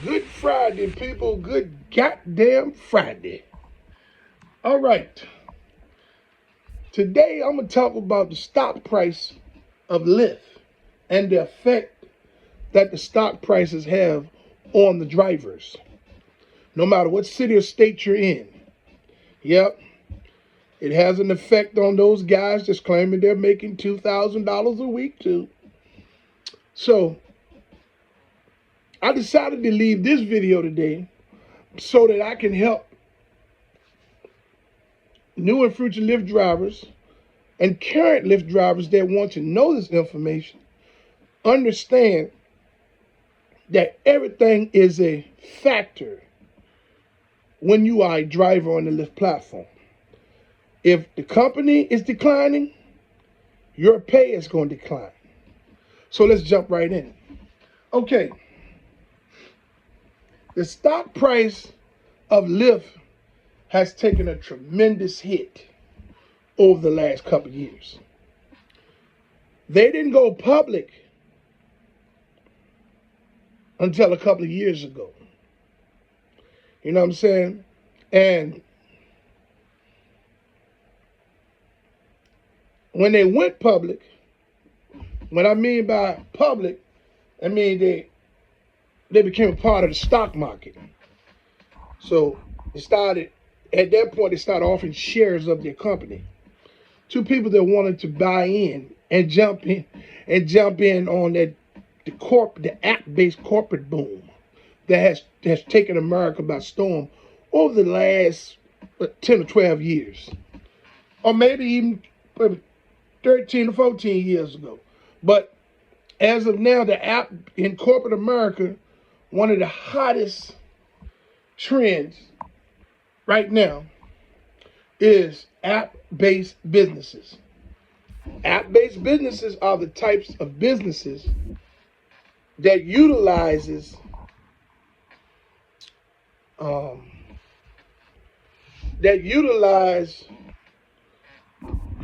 Good Friday, people. Good goddamn Friday. All right. Today I'm going to talk about the stock price of Lyft and the effect that the stock prices have on the drivers, no matter what city or state you're in. Yep, it has an effect on those guys just claiming they're making $2,000 a week too. So I decided to leave this video today so that I can help new and future Lyft drivers and current Lyft drivers that want to know this information understand that everything is a factor when you are a driver on the Lyft platform. If the company is declining, your pay is going to decline. So let's jump right in. Okay. The stock price of Lyft has taken a tremendous hit over the last couple of years. They didn't go public until a couple of years ago. You know what I'm saying? And when they went public, what I mean by public, I mean they became a part of the stock market. So at that point, they started offering shares of their company to people that wanted to buy in and jump in on the app-based corporate boom that has taken America by storm over the last 10 or 12 years, or maybe even 13 or 14 years ago. But as of now, the app in corporate America, one of the hottest trends right now is app-based businesses. App-based businesses are the types of businesses that utilize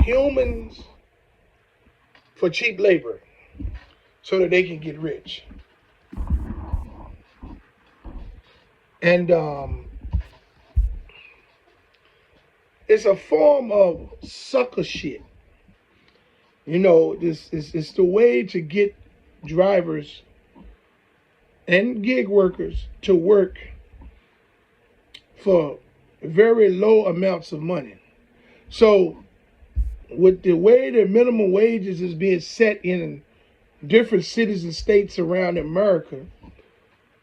humans for cheap labor so that they can get rich. And it's a form of sucker shit. You know, it's the way to get drivers and gig workers to work for very low amounts of money. So with the way the minimum wages is being set in different cities and states around America,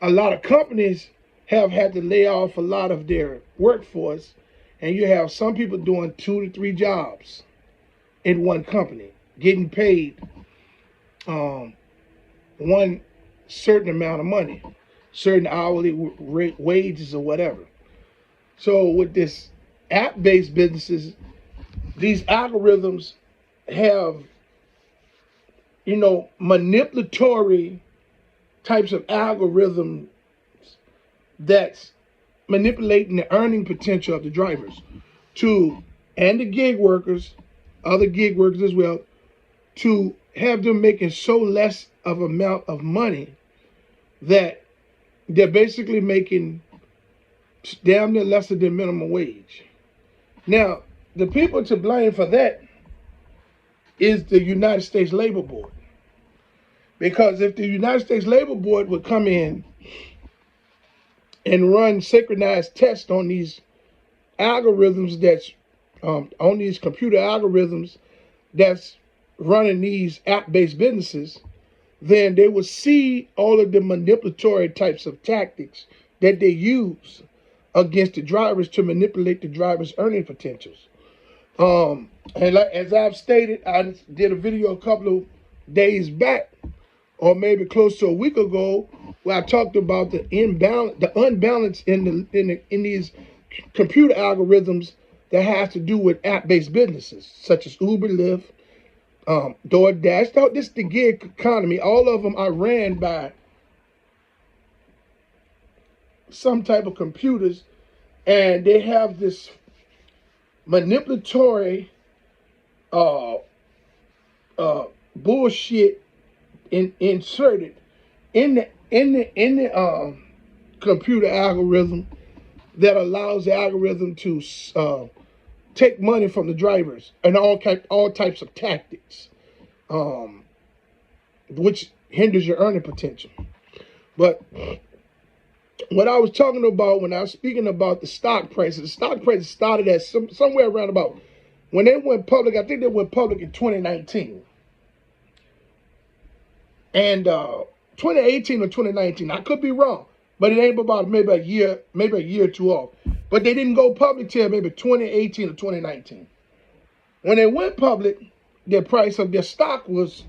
a lot of companies have had to lay off a lot of their workforce, and you have some people doing 2 to 3 jobs in one company, getting paid one certain amount of money, certain hourly rate, wages or whatever. So with this app-based businesses, these algorithms have, manipulatory types of algorithms that's manipulating the earning potential of the drivers and the gig workers, other gig workers as well, to have them making so less of amount of money that they're basically making damn near less than minimum wage. Now, the people to blame for that is the United States Labor Board. Because if the United States Labor Board would come in and run synchronized tests on these algorithms on these computer algorithms that's running these app-based businesses, then they would see all of the manipulatory types of tactics that they use against the drivers to manipulate the drivers' earning potentials. And as I've stated, I did a video a couple of days back, or maybe close to a week ago, where I talked about the unbalance in these computer algorithms that has to do with app-based businesses such as Uber, Lyft, DoorDash. This is the gig economy. All of them are ran by some type of computers, and they have this manipulatory bullshit inserted in the computer algorithm that allows the algorithm to take money from the drivers and all types of tactics, which hinders your earning potential. But what I was talking about when I was speaking about the stock prices started at somewhere around about when they went public. I think they went public in 2019 and 2018 or 2019. I could be wrong, but it ain't about maybe a year or two off. But they didn't go public till maybe 2018 or 2019. When they went public, the price of their stock was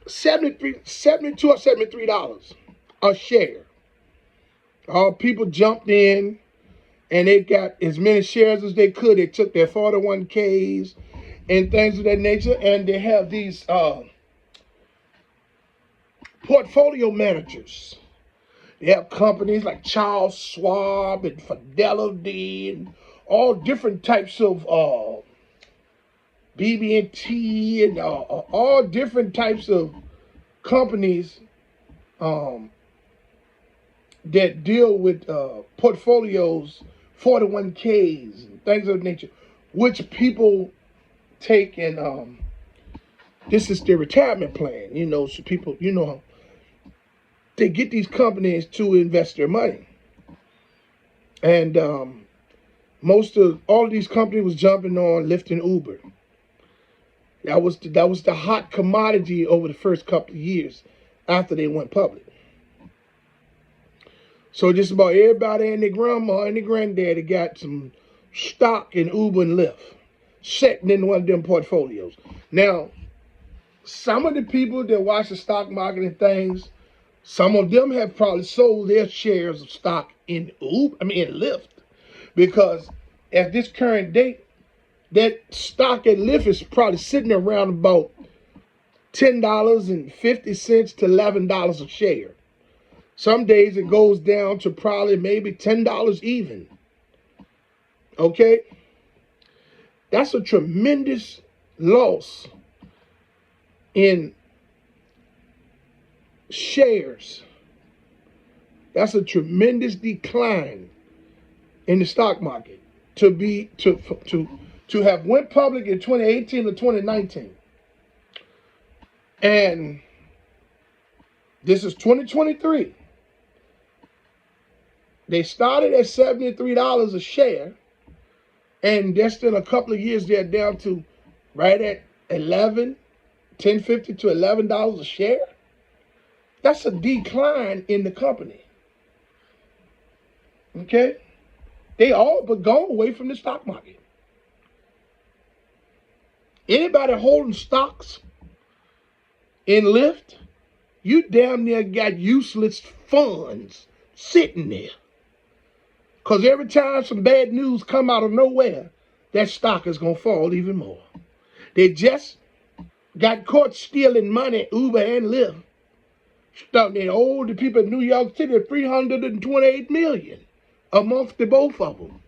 $72 or $73 a share. All people jumped in and they got as many shares as they could. They took their 401ks and things of that nature, and they have these portfolio managers. They have companies like Charles Schwab and Fidelity and all different types of BB&T and all different types of companies that deal with portfolios, 401ks, and things of that nature, which people take and this is their retirement plan. So people, they get these companies to invest their money. And all of these companies was jumping on Lyft and Uber. That was the hot commodity over the first couple of years after they went public. So just about everybody and their grandma and their granddaddy got some stock in Uber and Lyft sitting in one of them portfolios. Now, some of the people that watch the stock market and things, some of them have probably sold their shares of stock in Lyft, because at this current date, that stock at Lyft is probably sitting around about $10.50 to $11 a share. Some days it goes down to probably maybe $10 even. Okay? That's a tremendous loss in shares. That's a tremendous decline in the stock market to have went public in 2018 or 2019. And this is 2023. They started at $73 a share, and just in a couple of years they're down to right at $10.50 to $11 a share. That's a decline in the company. Okay? They all but gone away from the stock market. Anybody holding stocks in Lyft, you damn near got useless funds sitting there. Because every time some bad news come out of nowhere, that stock is going to fall even more. They just got caught stealing money, Uber and Lyft. They owed the people in New York City $328 million amongst the both of them.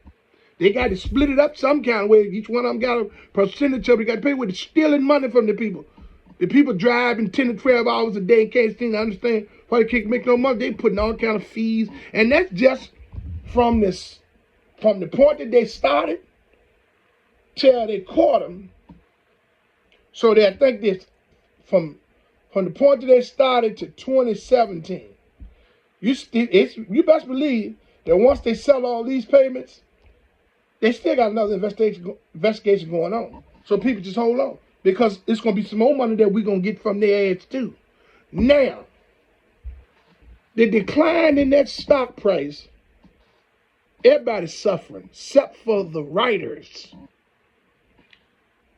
They got to split it up some kind of way. Each one of them got a percentage of it. They got to pay with stealing money from the people. The people driving 10 to 12 hours a day and can't seem to understand why they can't make no money. They putting all kind of fees. And that's just from the point that they started till they caught them. So I think this from the point that they started to 2017, you best believe that once they sell all these payments, they still got another investigation going on. So people just hold on, because it's going to be some more money that we're going to get from their ads too. Now, the decline in that stock price, everybody's suffering except for the riders.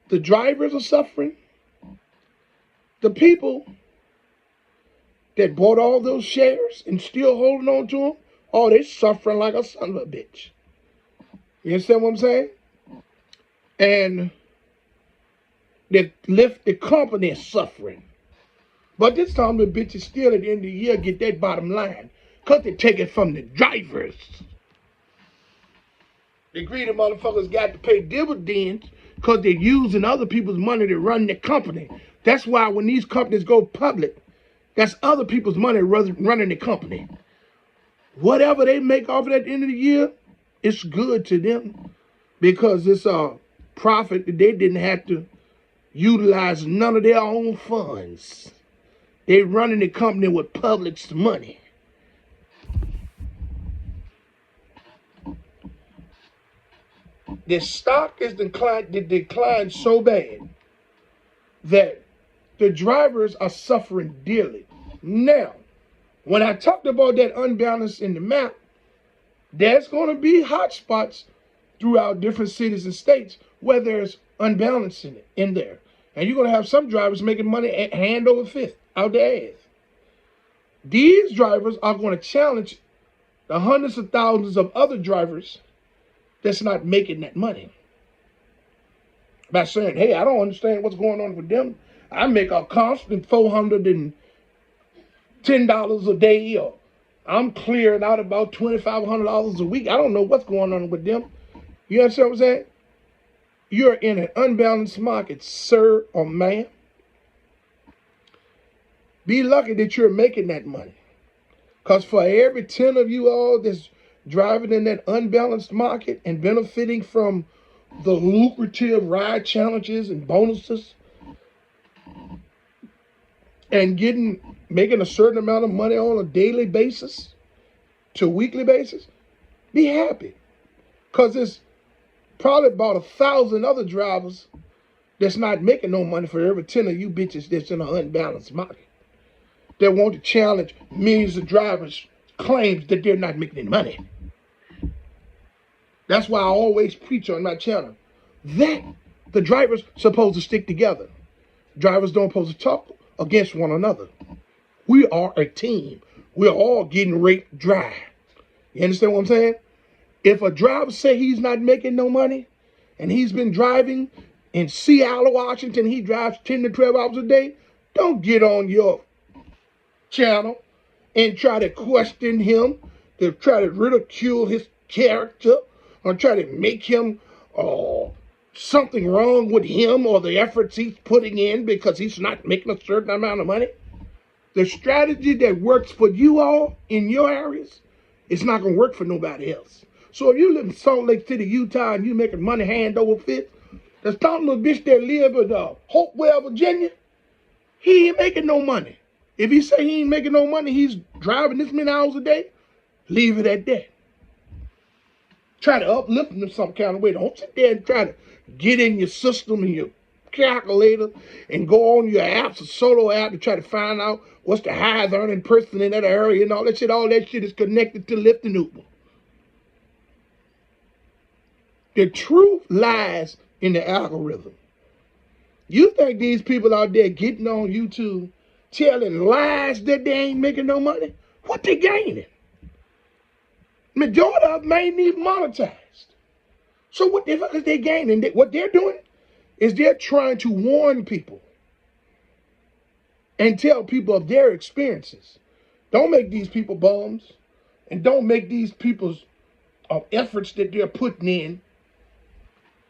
The drivers are suffering. The people that bought all those shares and still holding on to them, oh, they're suffering like a son of a bitch. You understand what I'm saying? And the company is suffering. But this time the bitches still at the end of the year get that bottom line, because they take it from the drivers. The greedy motherfuckers got to pay dividends because they're using other people's money to run the company. That's why when these companies go public, that's other people's money running the company. whatever they make off it at the end of the year, it's good to them because it's a profit that they didn't have to utilize none of their own funds. They running the company with public's money. The stock is declined so bad that the drivers are suffering dearly. Now, when I talked about that unbalance in the map, there's going to be hot spots throughout different cities and states where there's unbalance in there. And you're going to have some drivers making money hand over fist out their ass. These drivers are going to challenge the hundreds of thousands of other drivers that's not making that money by saying, hey, I don't understand what's going on with them. I make a constant $410 a day, or I'm clearing out about $2,500 a week. I don't know what's going on with them. You understand what I'm saying? You're in an unbalanced market, sir or ma'am. Be lucky that you're making that money. Because for every 10 of you all that's driving in that unbalanced market and benefiting from the lucrative ride challenges and bonuses and making a certain amount of money on a daily basis to weekly basis, be happy. Because it's probably about 1,000 other drivers that's not making no money for every 10 of you bitches that's in an unbalanced market that want to challenge millions of drivers' claims that they're not making any money. That's why I always preach on my channel that the drivers supposed to stick together. Drivers don't supposed to talk against one another. We are a team. We're all getting raped dry. You understand what I'm saying? If a driver say he's not making no money and he's been driving in Seattle, Washington, he drives 10 to 12 hours a day, don't get on your channel and try to question him, to try to ridicule his character, or try to make him something wrong with him or the efforts he's putting in because he's not making a certain amount of money. The strategy that works for you all in your areas, it's not going to work for nobody else. So if you live in Salt Lake City, Utah, and you making money hand over fist, the stout little bitch that live in Hopewell, Virginia, he ain't making no money. If he say he ain't making no money, he's driving this many hours a day, leave it at that. Try to uplift him some kind of way. Don't sit there and try to get in your system and your calculator and go on your apps, a solo app, to try to find out what's the highest earning person in that area and all that shit. All that shit is connected to Lyft and Uber. The truth lies in the algorithm. You think these people out there getting on YouTube telling lies that they ain't making no money? What they gaining? Majority of them ain't even monetized. So what the fuck is they gaining? What they're doing is they're trying to warn people and tell people of their experiences. Don't make these people bums, and don't make these people's efforts that they're putting in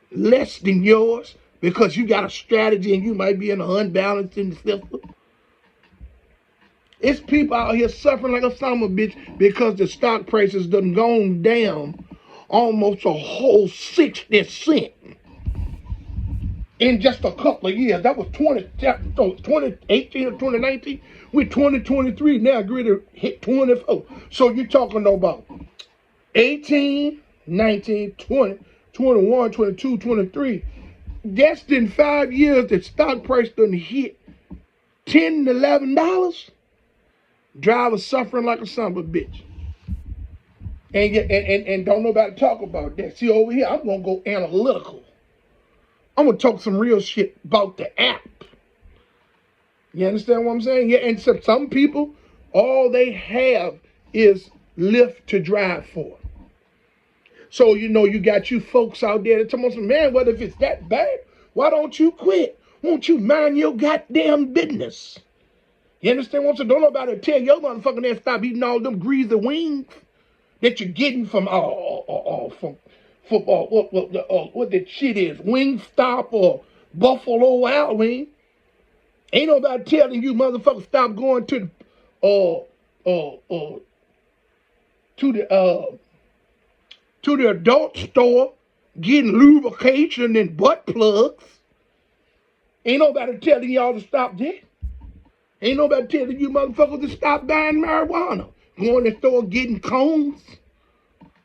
less than yours because you got a strategy and you might be in an unbalanced in the system. It's people out here suffering like a son of a bitch because the stock prices done gone down almost a whole 60 cents in just a couple of years. That was 2018 or 2019. We're 2023 now, agree to hit 24. So you're talking about 18, 19, 20, 21, 22, 23. That's in 5 years the stock price done hit $10 to $11. Drivers suffering like a son of a bitch. And don't nobody talk about that. See, over here, I'm going to go analytical. I'm going to talk some real shit about the app. You understand what I'm saying? Yeah, and some people, all they have is Lyft to drive for. So, you got you folks out there that tell me, man, what if it's that bad? Why don't you quit? Won't you mind your goddamn business? You understand what I'm saying? Don't nobody tell your motherfucking ass stop eating all them greasy wings that you're getting from football. What that shit is, Wingstop or Buffalo Wild Wing. Ain't nobody telling you motherfuckers stop going to to the adult store getting lubrication and butt plugs. Ain't nobody telling y'all to stop that. Ain't nobody telling you motherfuckers to stop buying marijuana. Going to the store getting cones.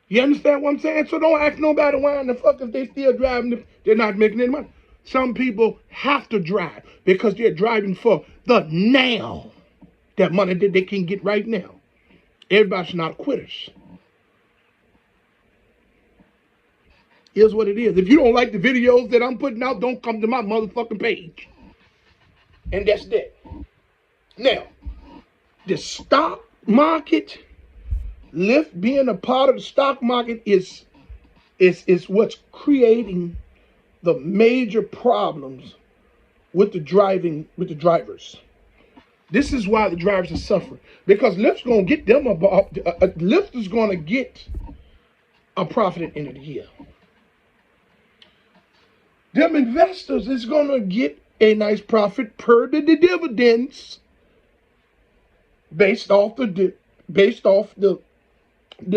You understand what I'm saying? So don't ask nobody why in the fuck if they still driving if they're not making any money. Some people have to drive because they're driving for the now. That money that they can get right now. Everybody's not quitters. Here's what it is. If you don't like the videos that I'm putting out, don't come to my motherfucking page. And that's that. Now, the stock market, Lyft being a part of the stock market is what's creating the major problems with the drivers. This is why the drivers are suffering. Because Lyft's gonna get them Lyft is gonna get a profit at the end of the year. Them investors is gonna get a nice profit per the dividends based off the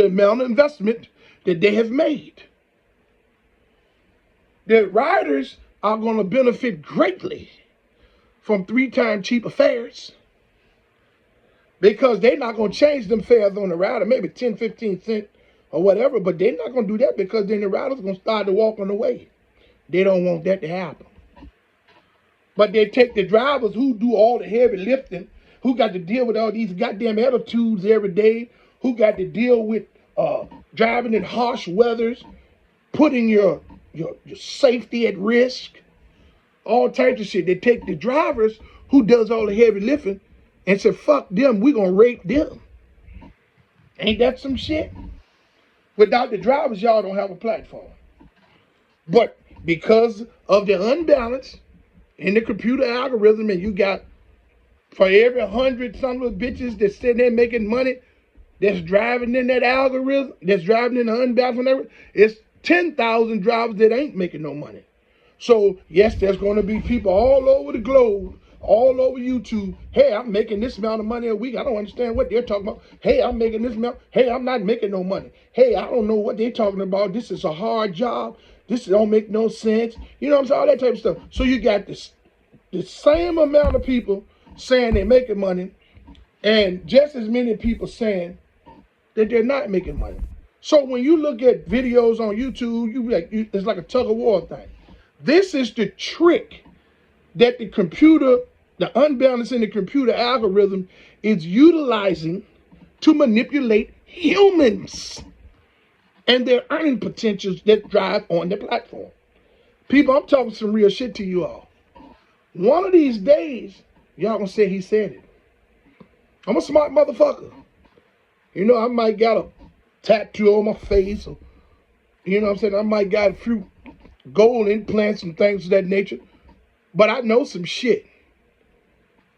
amount of investment that they have made. The riders are going to benefit greatly from 3-time cheaper fares because they're not going to change them fares on the rider, maybe 10, 15 cents or whatever, but they're not going to do that because then the riders are going to start to walk on the way. They don't want that to happen. But they take the drivers who do all the heavy lifting, who got to deal with all these goddamn attitudes every day, who got to deal with driving in harsh weathers, putting your safety at risk, all types of shit. They take the drivers who does all the heavy lifting and say, fuck them, we gonna rate them. Ain't that some shit? Without the drivers, y'all don't have a platform. But because of the unbalance in the computer algorithm, and you got for every 100 son of bitches that's sitting there making money, that's driving in that algorithm, that's driving in the unbalance, whatever, it's 10,000 drivers that ain't making no money. So, yes, there's going to be people all over the globe, all over YouTube. Hey, I'm making this amount of money a week. I don't understand what they're talking about. Hey, I'm making this amount. Hey, I'm not making no money. Hey, I don't know what they're talking about. This is a hard job. This don't make no sense. You know what I'm saying? All that type of stuff. So you got the same amount of people saying they're making money and just as many people saying that they're not making money. So when you look at videos on YouTube, it's like a tug of war thing. This is the trick that the unbalance in the computer algorithm is utilizing to manipulate humans and their earning potentials that drive on the platform. People, I'm talking some real shit to you all. One of these days, y'all gonna say he said it. I'm a smart motherfucker. You know, I might got a tattoo on my face, or, you know what I'm saying? I might got a few gold implants and things of that nature, but I know some shit.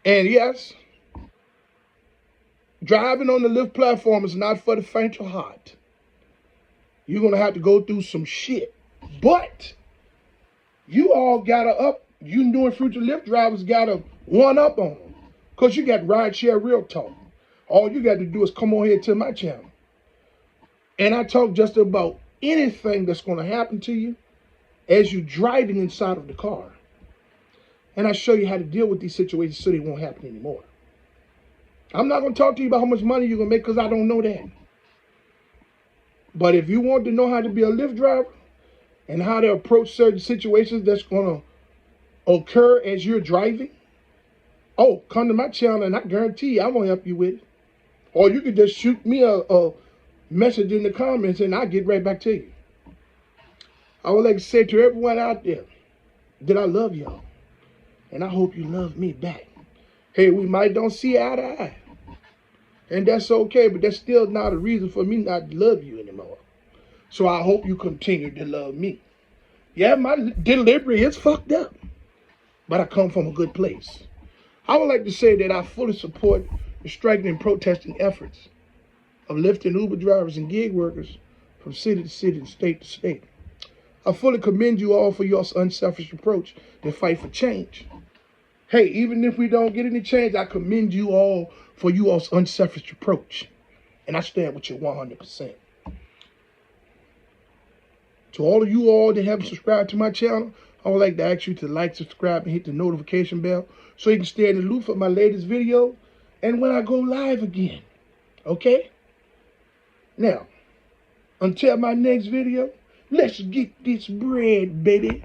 And yes, driving on the Lyft platform is not for the faint of heart. You're going to have to go through some shit. But you all got to you doing future Lyft drivers got to one up on them. Because you got Rideshare Realtalk. All you got to do is come on here to my channel. And I talk just about anything that's going to happen to you as you're driving inside of the car. And I show you how to deal with these situations so they won't happen anymore. I'm not going to talk to you about how much money you're going to make because I don't know that. But if you want to know how to be a Lyft driver and how to approach certain situations that's going to occur as you're driving, come to my channel and I guarantee you I'm going to help you with it. Or you could just shoot me a message in the comments and I'll get right back to you. I would like to say to everyone out there that I love y'all. And I hope you love me back. Hey, we might don't see eye to eye. And that's okay, but that's still not a reason for me not to love you anymore. So I hope you continue to love me. Yeah, my delivery is fucked up. But I come from a good place. I would like to say that I fully support the striking and protesting efforts of Lyft and Uber drivers and gig workers from city to city and state to state. I fully commend you all for your unselfish approach to fight for change. Hey, even if we don't get any change, I commend you all for your unselfish approach. And I stand with you 100%. To all of you all that haven't subscribed to my channel, I would like to ask you to like, subscribe, and hit the notification bell so you can stay in the loop for my latest video and when I go live again. Okay? Now, until my next video, let's get this bread, baby.